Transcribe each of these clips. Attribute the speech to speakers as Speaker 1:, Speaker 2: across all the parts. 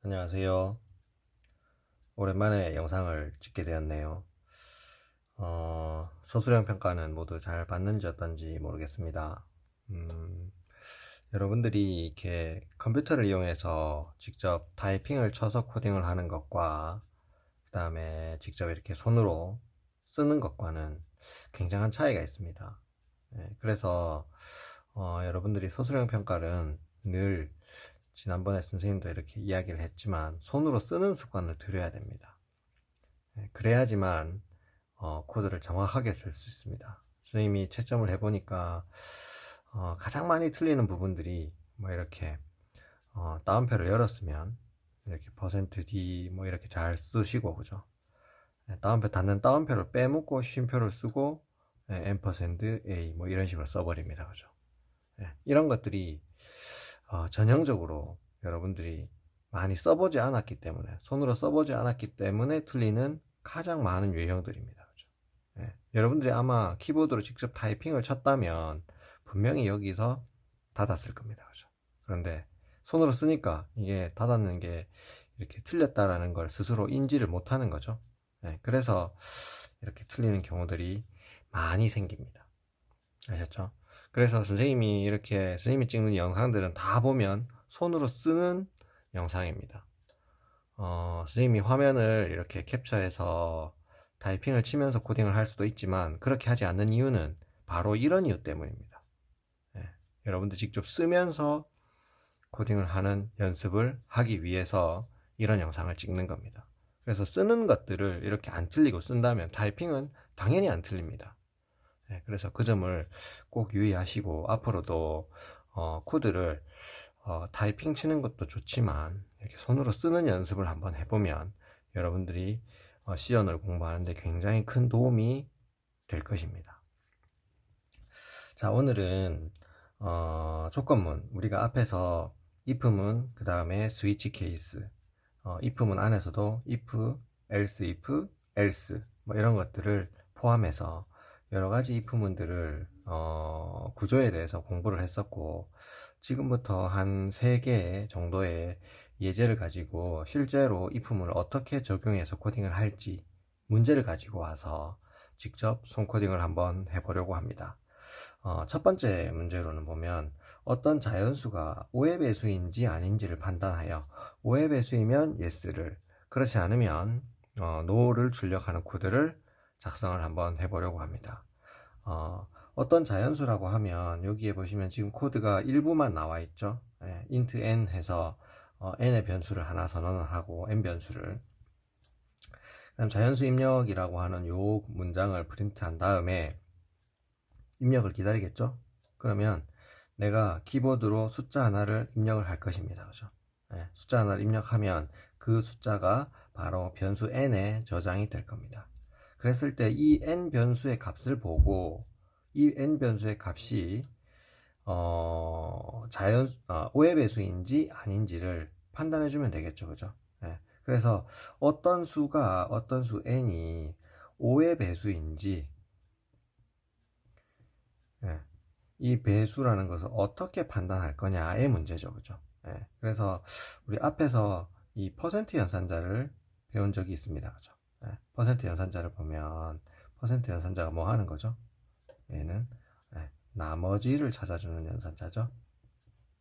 Speaker 1: 안녕하세요. 오랜만에 영상을 찍게 되었네요. 서술형 평가는 모두 잘 봤는지 어떤지 모르겠습니다. 여러분들이 이렇게 컴퓨터를 이용해서 직접 타이핑을 쳐서 코딩을 하는 것과 그 다음에 직접 이렇게 손으로 쓰는 것과는 굉장한 차이가 있습니다. 그래서 여러분들이 서술형 평가는 늘 지난번에 선생님도 이렇게 이야기를 했지만 손으로 쓰는 습관을 들여야 됩니다. 그래야지만 코드를 정확하게 쓸 수 있습니다. 선생님이 채점을 해보니까 가장 많이 틀리는 부분들이 뭐 이렇게 따옴표를 열었으면 이렇게 %d 뭐 이렇게 잘 쓰시고, 그죠? 따옴표 닫는 따옴표를 빼먹고 쉼표를 쓰고 %a 뭐 이런 식으로 써버립니다, 그죠? 이런 것들이 전형적으로 여러분들이 많이 써보지 않았기 때문에, 손으로 써보지 않았기 때문에 틀리는 가장 많은 유형들입니다. 그죠? 여러분들이 아마 키보드로 직접 타이핑을 쳤다면 분명히 여기서 닫았을 겁니다. 그죠? 그런데 손으로 쓰니까 이게 닫았는 게 이렇게 틀렸다라는 걸 스스로 인지를 못하는 거죠. 그래서 이렇게 틀리는 경우들이 많이 생깁니다. 아셨죠? 그래서 선생님이 이렇게 선생님이 찍는 영상들은 다 보면 손으로 쓰는 영상입니다. 선생님이 화면을 이렇게 캡처해서 타이핑을 치면서 코딩을 할 수도 있지만 그렇게 하지 않는 이유는 바로 이런 이유 때문입니다. 여러분들 직접 쓰면서 코딩을 하는 연습을 하기 위해서 이런 영상을 찍는 겁니다. 그래서 쓰는 것들을 이렇게 안 틀리고 쓴다면 타이핑은 당연히 안 틀립니다. 그래서 그 점을 꼭 유의하시고 앞으로도 코드를 타이핑 치는 것도 좋지만 이렇게 손으로 쓰는 연습을 한번 해보면 여러분들이 C언어를 공부하는데 굉장히 큰 도움이 될 것입니다. 자, 오늘은 조건문, 우리가 앞에서 if문, 그 다음에 스위치 케이스, if문 안에서도 if, else if, else 뭐 이런 것들을 포함해서 여러 가지 if문들을 구조에 대해서 공부를 했었고, 지금부터 한 3개 정도의 예제를 가지고 실제로 if문을 어떻게 적용해서 코딩을 할지 문제를 가지고 와서 직접 손코딩을 한번 해보려고 합니다. 첫 번째 문제로는 보면 어떤 자연수가 5의 배수인지 아닌지를 판단하여 5의 배수이면 yes를, 그렇지 않으면 no를 출력하는 코드를 작성을 한번 해보려고 합니다. 어떤 자연수라고 하면 여기에 보시면 지금 코드가 일부만 나와 있죠. int n 해서 n의 변수를 하나 선언을 하고 n 변수를, 그다음 자연수 입력이라고 하는 요 문장을 프린트한 다음에 입력을 기다리겠죠. 그러면 내가 키보드로 숫자 하나를 입력을 할 것입니다. 그죠? 숫자 하나를 입력하면 그 숫자가 바로 변수 n에 저장이 될 겁니다. 그랬을 때 이 n 변수의 값을 보고 이 n 변수의 값이 5의 배수인지 아닌지를 판단해 주면 되겠죠. 그죠? 그래서 어떤 수 n이 5의 배수인지, 이 배수라는 것을 어떻게 판단할 거냐의 문제죠. 그죠? 그래서 우리 앞에서 이 퍼센트 연산자를 배운 적이 있습니다. 그죠? 퍼센트 연산자를 보면 퍼센트 연산자가 뭐 하는 거죠? 얘는 나머지를 찾아주는 연산자죠.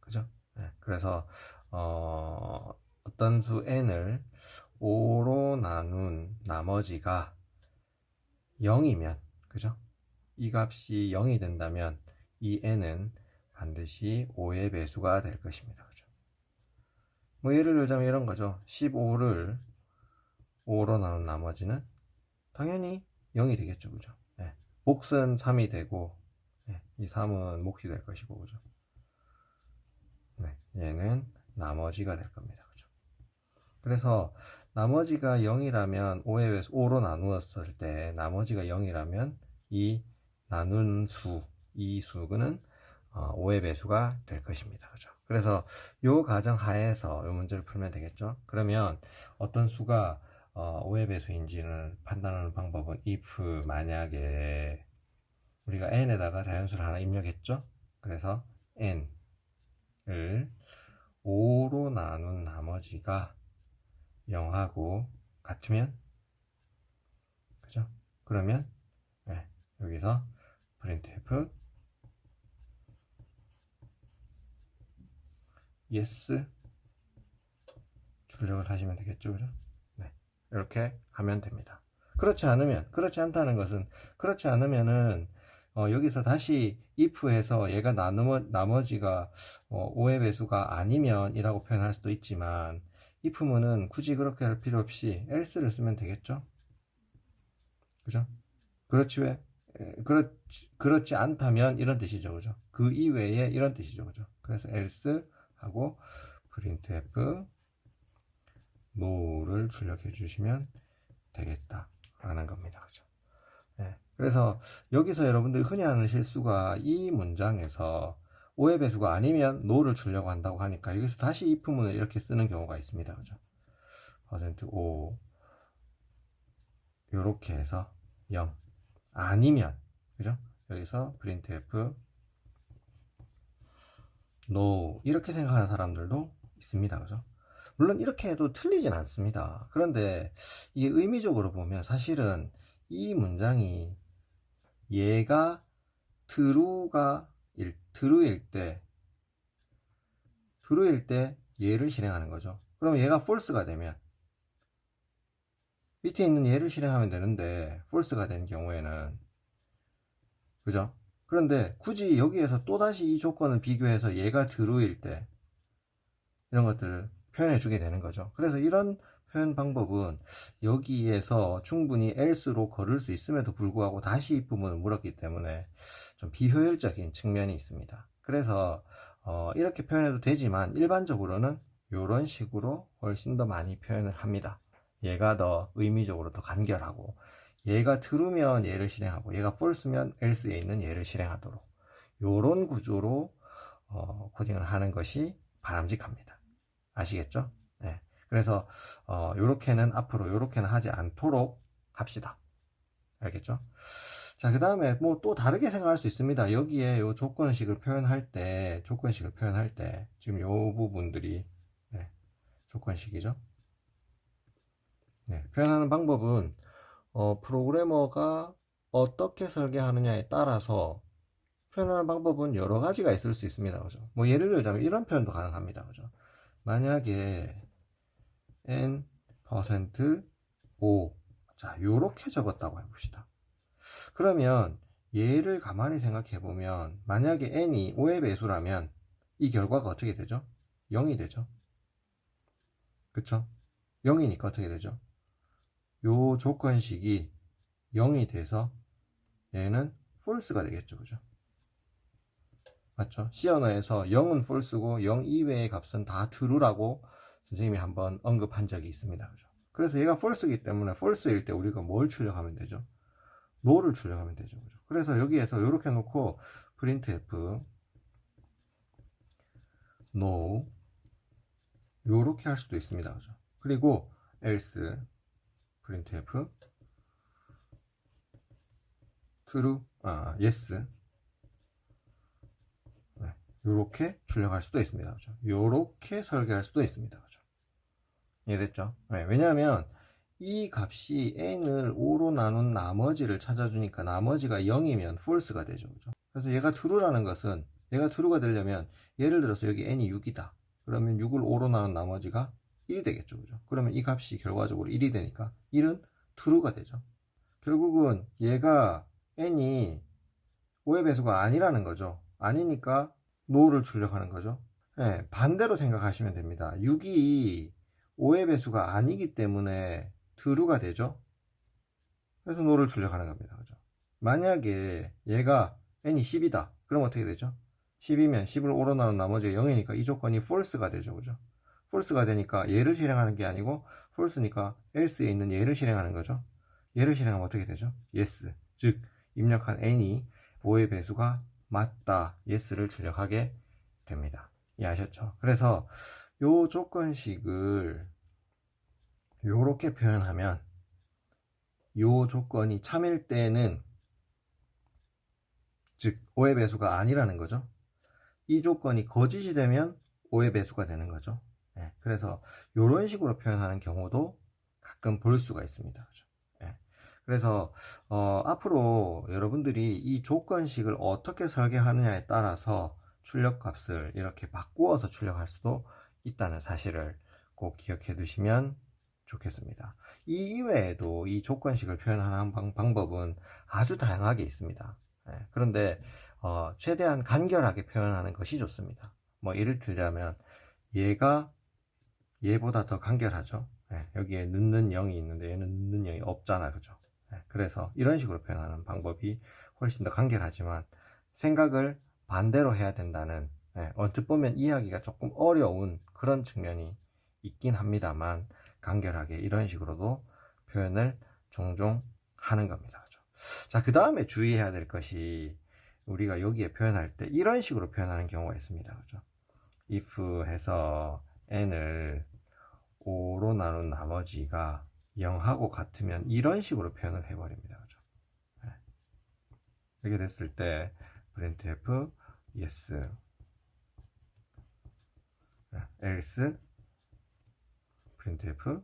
Speaker 1: 그죠? 그래서 어떤 수 n을 5로 나눈 나머지가 0이면, 그죠? 이 값이 0이 된다면 이 n은 반드시 5의 배수가 될 것입니다. 그죠? 뭐 예를 들자면 이런 거죠. 15를 5로 나눈 나머지는 당연히 0이 되겠죠. 그죠? 몫은 3이 되고, 이 3은 몫이 될 것이고, 그죠? 얘는 나머지가 될 겁니다. 그죠? 그래서 나머지가 0이라면 5의 배수 5로 나누었을 때 나머지가 0이라면 이 나눈 수, 이 수는 5의 배수가 될 것입니다. 그죠? 그래서 이 가정 하에서 이 문제를 풀면 되겠죠? 그러면 어떤 수가 5의 배수인지를 판단하는 방법은 if 만약에 우리가 n에다가 자연수를 하나 입력했죠? 그래서 n을 5로 나눈 나머지가 0하고 같으면, 그죠? 그러면 네, 여기서 printf yes 출력을 하시면 되겠죠, 그죠? 네, 이렇게 하면 됩니다. 그렇지 않으면, 그렇지 않다는 것은, 그렇지 않으면은 여기서 다시 if에서 얘가 나머지가 5의 배수가 아니면 이라고 표현할 수도 있지만, if문은 굳이 그렇게 할 필요 없이 else를 쓰면 되겠죠? 그죠? 그렇지 왜? 그렇지 않다면 이런 뜻이죠, 그죠? 그 이외에 이런 뜻이죠, 그죠? 그래서 else 하고 printf no를 출력해 주시면 되겠다 라는 겁니다, 그죠? 네. 그래서 여기서 여러분들이 흔히 하는 실수가 이 문장에서 5의 배수가 아니면 no를 주려고 한다고 하니까 여기서 다시 if문을 이렇게 쓰는 경우가 있습니다, 그죠? %5 요렇게 해서 0 아니면, 그죠? 여기서 printf no 이렇게 생각하는 사람들도 있습니다, 그죠? 물론 이렇게 해도 틀리진 않습니다. 그런데 이게 의미적으로 보면 사실은 이 문장이 얘가 true일 때 얘를 실행하는 거죠. 그럼 얘가 false가 되면 밑에 있는 얘를 실행하면 되는데 false가 된 경우에는, 그죠? 그런데 굳이 여기에서 또다시 이 조건을 비교해서 얘가 true일 때 이런 것들을 표현해 주게 되는 거죠. 그래서 이런 표현 방법은 여기에서 충분히 else로 걸을 수 있음에도 불구하고 다시 이 부분을 물었기 때문에 좀 비효율적인 측면이 있습니다. 그래서 이렇게 표현해도 되지만 일반적으로는 이런 식으로 훨씬 더 많이 표현을 합니다. 얘가 더 의미적으로 더 간결하고, 얘가 true면 얘를 실행하고 얘가 false면 else에 있는 얘를 실행하도록 이런 구조로 코딩을 하는 것이 바람직합니다. 아시겠죠? 네. 그래서 요렇게는 앞으로 요렇게는 하지 않도록 합시다. 알겠죠? 자, 그 다음에 뭐 또 다르게 생각할 수 있습니다. 여기에 요 조건식을 표현할 때 지금 요 부분들이, 네, 조건식이죠. 네, 표현하는 방법은 프로그래머가 어떻게 설계하느냐에 따라서 표현하는 방법은 여러 가지가 있을 수 있습니다, 그죠? 뭐 예를 들자면 이런 표현도 가능합니다, 그죠? 만약에 n%5, 자, 요렇게 적었다고 해봅시다. 그러면 얘를 가만히 생각해 보면 만약에 n이 5의 배수라면 이 결과가 어떻게 되죠? 0이 되죠. 그쵸? 0이니까 어떻게 되죠? 요 조건식이 0이 돼서 얘는 false가 되겠죠, 그죠? 맞죠? C 언어에서 0은 false고 0 이외의 값은 다 true라고 선생님이 한번 언급한 적이 있습니다, 그죠? 그래서 얘가 false이기 때문에 false일 때 우리가 뭘 출력하면 되죠? no를 출력하면 되죠, 그죠? 그래서 여기에서 이렇게 놓고 printf no 요렇게 할 수도 있습니다, 그죠? 그리고 else printf true, yes, 네, 요렇게 출력할 수도 있습니다, 그죠? 요렇게 설계할 수도 있습니다, 그죠? 이해됐죠? 네, 왜냐하면 이 값이 n을 5로 나눈 나머지를 찾아주니까 나머지가 0이면 false가 되죠, 그죠? 그래서 얘가 true라는 것은, 얘가 true가 되려면 예를 들어서 여기 n이 6이다. 그러면 6을 5로 나눈 나머지가 1이 되겠죠, 그죠? 그러면 이 값이 결과적으로 1이 되니까 1은 true가 되죠. 결국은 얘가 n이 5의 배수가 아니라는 거죠. 아니니까 no를 출력하는 거죠. 네, 반대로 생각하시면 됩니다. 6이 5의 배수가 아니기 때문에 true가 되죠. 그래서 no를 출력하는 겁니다, 그죠? 만약에 얘가 n이 10이다. 그럼 어떻게 되죠? 10이면 10을 5로 나눈 나머지가 0이니까 이 조건이 false가 되죠, 그죠? false가 되니까 얘를 실행하는 게 아니고 false니까 else에 있는 얘를 실행하는 거죠. 얘를 실행하면 어떻게 되죠? yes, 즉 입력한 n이 5의 배수가 맞다, yes를 출력하게 됩니다. 이해하셨죠? 그래서 요 조건식을 요렇게 표현하면 요 조건이 참일 때는, 즉 5의 배수가 아니라는 거죠. 이 조건이 거짓이 되면 5의 배수가 되는 거죠. 예, 그래서 이런 식으로 표현하는 경우도 가끔 볼 수가 있습니다. 그죠? 예, 그래서 앞으로 여러분들이 이 조건식을 어떻게 설계하느냐에 따라서 출력값을 이렇게 바꾸어서 출력할 수도 있다는 사실을 꼭 기억해 두시면 좋겠습니다. 이 이외에도 이 조건식을 표현하는 방법은 아주 다양하게 있습니다. 예, 그런데 최대한 간결하게 표현하는 것이 좋습니다. 뭐 예를 들자면 얘가 얘보다 더 간결하죠. 예, 여기에 넣는 0이 있는데 얘는 넣는 0이 없잖아, 그죠? 예, 그래서 이런 식으로 표현하는 방법이 훨씬 더 간결하지만 생각을 반대로 해야 된다는, 언뜻 보면 이해하기가 조금 어려운 그런 측면이 있긴 합니다만 간결하게 이런 식으로도 표현을 종종 하는 겁니다. 그죠? 자, 그 다음에 주의해야 될 것이 우리가 여기에 표현할 때 이런 식으로 표현하는 경우가 있습니다. 그죠? if 해서 n을 5로 나눈 나머지가 0하고 같으면 이런 식으로 표현을 해버립니다. 그죠? 네. 이렇게 됐을 때 printf yes else printf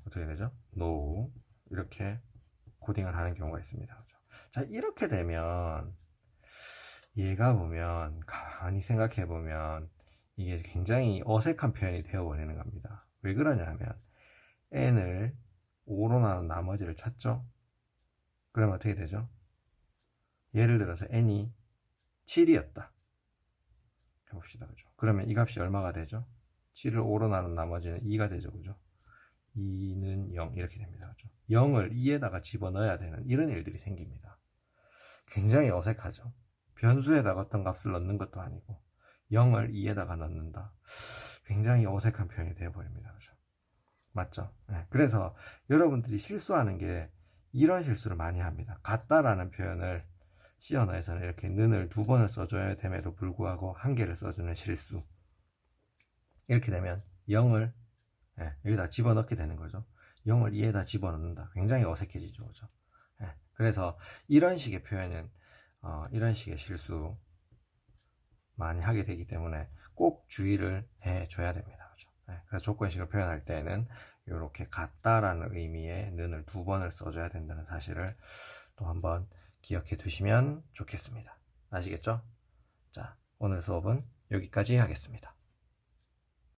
Speaker 1: 어떻게 되죠? no 이렇게 코딩을 하는 경우가 있습니다. 그죠? 자, 이렇게 되면 얘가 보면 가만히 생각해 보면 이게 굉장히 어색한 표현이 되어버리는 겁니다. 왜 그러냐 하면 n을 5로 나눈 나머지를 찾죠. 그러면 어떻게 되죠? 예를 들어서 n이 7이었다 해봅시다. 그죠? 그러면 이 값이 얼마가 되죠? 7을 5로 나눈 나머지는 2가 되죠. 그죠? 2는 0 이렇게 됩니다. 그죠? 0을 2에다가 집어넣어야 되는 이런 일들이 생깁니다. 굉장히 어색하죠. 변수에다가 어떤 값을 넣는 것도 아니고 0을 2에다가 넣는다. 굉장히 어색한 표현이 되어버립니다. 그죠? 맞죠? 네. 그래서 여러분들이 실수하는 게 이런 실수를 많이 합니다. 같다라는 표현을 C 언어에서는 이렇게 는을 2번을 써줘야 됨에도 불구하고 1개를 써주는 실수. 이렇게 되면 0을 여기다 집어넣게 되는 거죠. 0을 2에다 집어넣는다. 굉장히 어색해지죠. 그죠? 그래서 이런 식의 표현은 이런 식의 실수 많이 하게 되기 때문에 꼭 주의를 해줘야 됩니다. 그죠? 그래서 조건식을 표현할 때는 이렇게 같다라는 의미의 는을 2번을 써줘야 된다는 사실을 또 한번 기억해 두시면 좋겠습니다. 아시겠죠? 자, 오늘 수업은 여기까지 하겠습니다.